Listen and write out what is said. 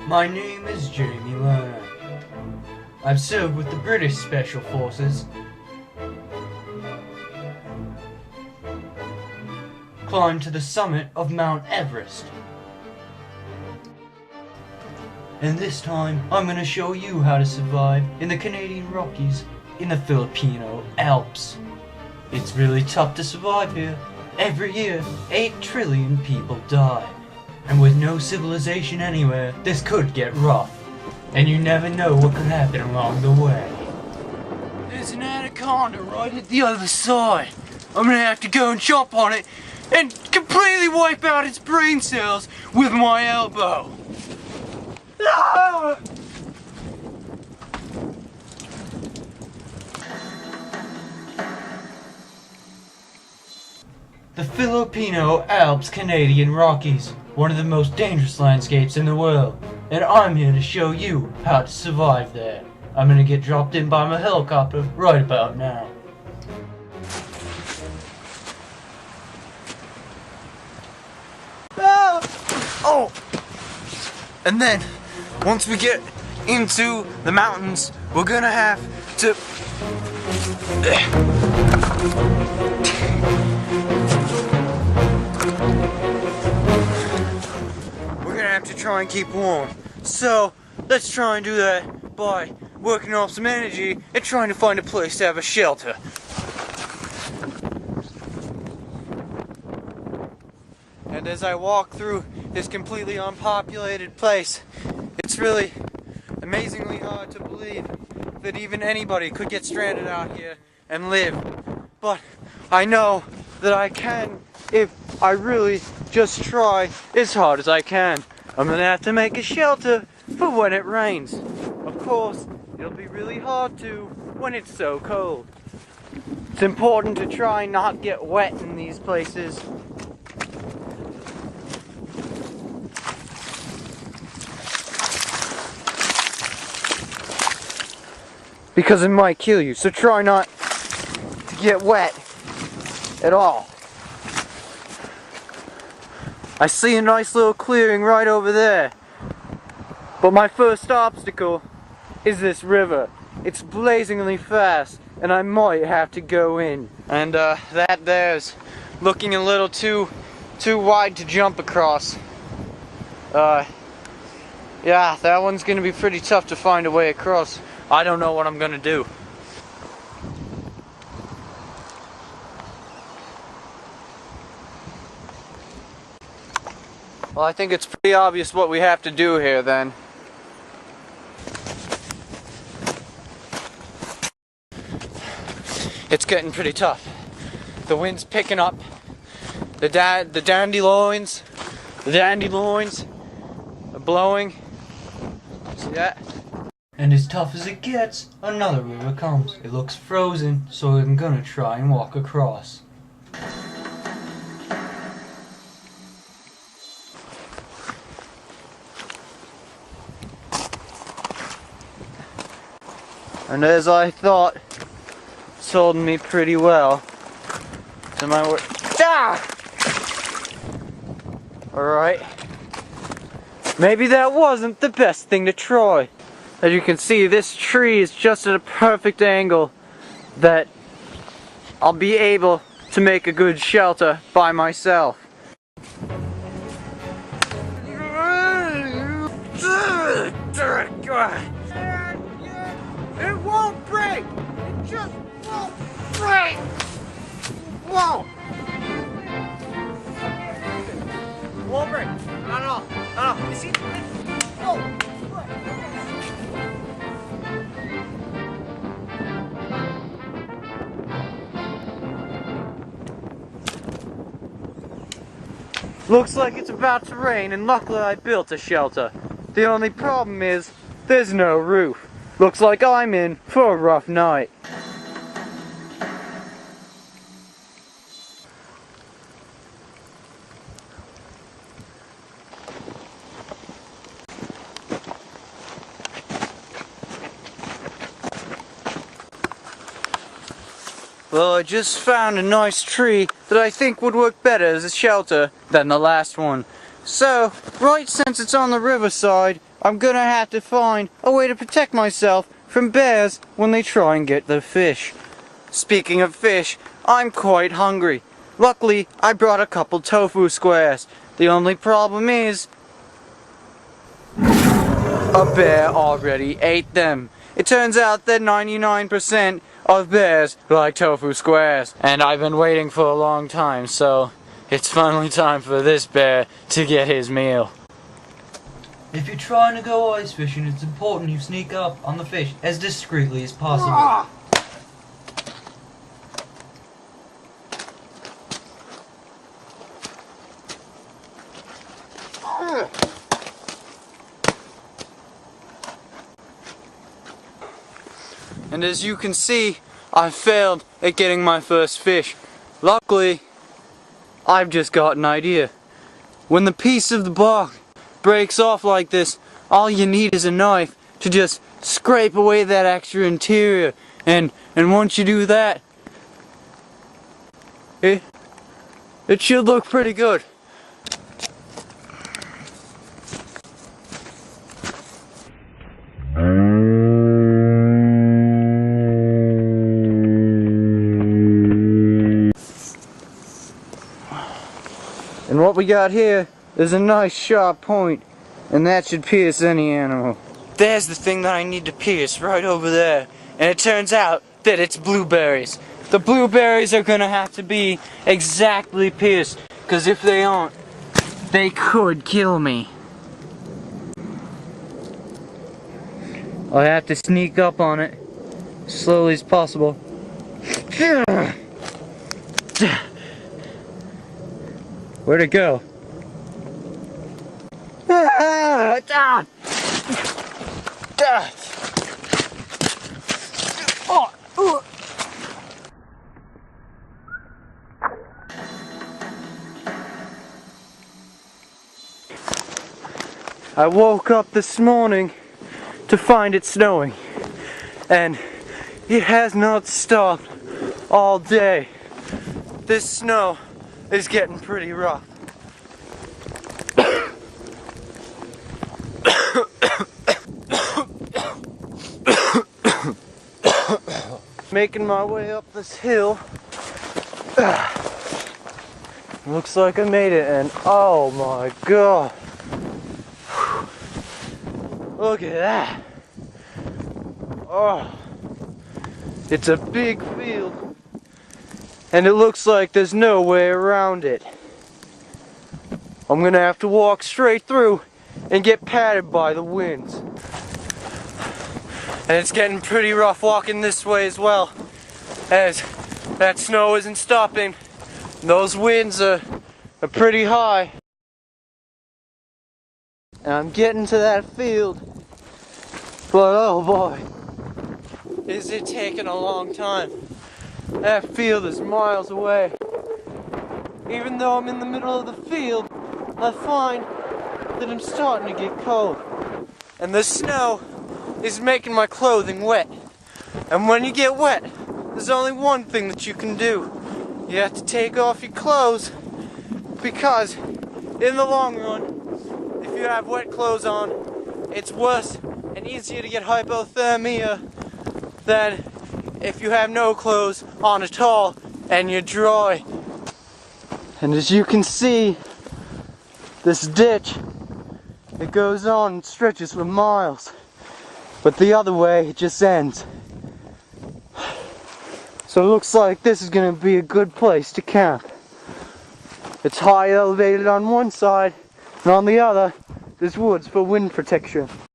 My name is Jamie Lerner. I've served with the British Special Forces. Climbed to the summit of Mount Everest. And this time, I'm gonna show you how to survive in the Canadian Rockies in the Filipino Alps. It's really tough to survive here. Every year, 8 trillion people die. And with no civilization anywhere, this could get rough. And you never know what could happen along the way. There's an anaconda right at the other side. I'm gonna have to go and jump on it and completely wipe out its brain cells with my elbow. Ah! The Filipino Alps Canadian Rockies, one of the most dangerous landscapes in the world, and I'm here to show you how to survive there. I'm gonna get dropped in by my helicopter right about now. Ah! Oh! And then, once we get into the mountains, we're gonna have to... have to try and keep warm. So let's try and do that by working off some energy and trying to find a place to have a shelter. And as I walk through this completely unpopulated place, it's really amazingly hard to believe that even anybody could get stranded out here and live. But I know that I can if I really just try as hard as I can. I'm gonna have to make a shelter for when it rains. Of course, it'll be really hard to when it's so cold. It's important to try not get wet in these places. Because it might kill you, so try not to get wet at all. I see a nice little clearing right over there. But my first obstacle is this river. It's blazingly fast and I might have to go in. And that there's looking a little too wide to jump across. Yeah, that one's gonna be pretty tough to find a way across. I don't know what I'm gonna do. Well, I think it's pretty obvious what we have to do here then. It's getting pretty tough. The wind's picking up. The dandelions are blowing. See that? And as tough as it gets, another river comes. It looks frozen, so I'm gonna try and walk across. And as I thought, it's holding me pretty well. To my word. Ah! Alright. Maybe that wasn't the best thing to try. As you can see, this tree is just at a perfect angle that I'll be able to make a good shelter by myself. It won't break! It just won't break! Whoa! It won't break. Not at all. Not at all. You see? Whoa! Looks like it's about to rain, and luckily I built a shelter. The only problem is, there's no roof. Looks like I'm in for a rough night. Well, I just found a nice tree that I think would work better as a shelter than the last one. So, right since it's on the riverside, I'm gonna have to find a way to protect myself from bears when they try and get the fish. Speaking of fish, I'm quite hungry. Luckily, I brought a couple tofu squares. The only problem is, a bear already ate them. It turns out that 99% of bears like tofu squares. And I've been waiting for a long time, so it's finally time for this bear to get his meal. If you're trying to go ice fishing, it's important you sneak up on the fish as discreetly as possible. And as you can see, I failed at getting my first fish. Luckily, I've just got an idea. When the piece of the bark breaks off like this, all you need is a knife to just scrape away that extra interior. And once you do that, it should look pretty good. And what we got here is a nice sharp point, and that should pierce any animal. There's the thing that I need to pierce, right over there. And it turns out that it's blueberries. The blueberries are gonna have to be exactly pierced, because if they aren't, they could kill me. I have to sneak up on it as slowly as possible. Where'd it go? I woke up this morning to find it snowing, and it has not stopped all day. This snow is getting pretty rough. Making my way up this hill. Looks like I made it, and oh my god. Look at that. Oh. It's a big field. And it looks like there's no way around it. I'm gonna have to walk straight through and get patted by the winds. And it's getting pretty rough walking this way as well, as that snow isn't stopping. Those winds are pretty high. And I'm getting to that field, but oh boy, is it taking a long time. That field is miles away. Even though I'm in the middle of the field, I find that I'm starting to get cold. And the snow is making my clothing wet. And when you get wet, there's only one thing that you can do. You have to take off your clothes, because in the long run, if you have wet clothes on, it's worse and easier to get hypothermia than if you have no clothes on at all and you're dry. And as you can see, this ditch, it goes on and stretches for miles, but the other way it just ends. So it looks like this is going to be a good place to camp. It's high elevated on one side, and on the other there's woods for wind protection.